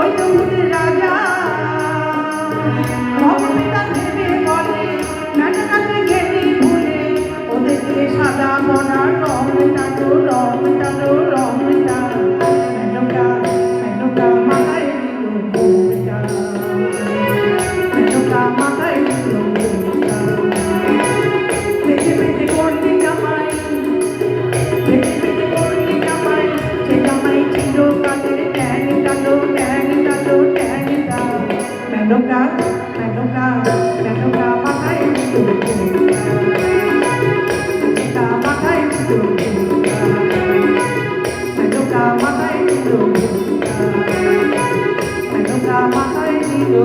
অদ্ভুত রাজা ভগবিতা দেবে বলে নাটকাতে ঘেরে ভুলে ওদেরকে সাদা বনা রং টানো রং টানো মেনকা মাথায় দিল ঘুমটা মেনকা মাথায় দিল ঘুমটা পেটে পেটে করতে কামাই পেটে পেটে করতে কামাই সে কামাই ছিল কাদের ট্যাং টানো মেনকা মাথায় দিল ঘুমটা মাথায় দিল ঘুমটা মেনকা মাথায় দিল ঘুমটা মাথায় দিল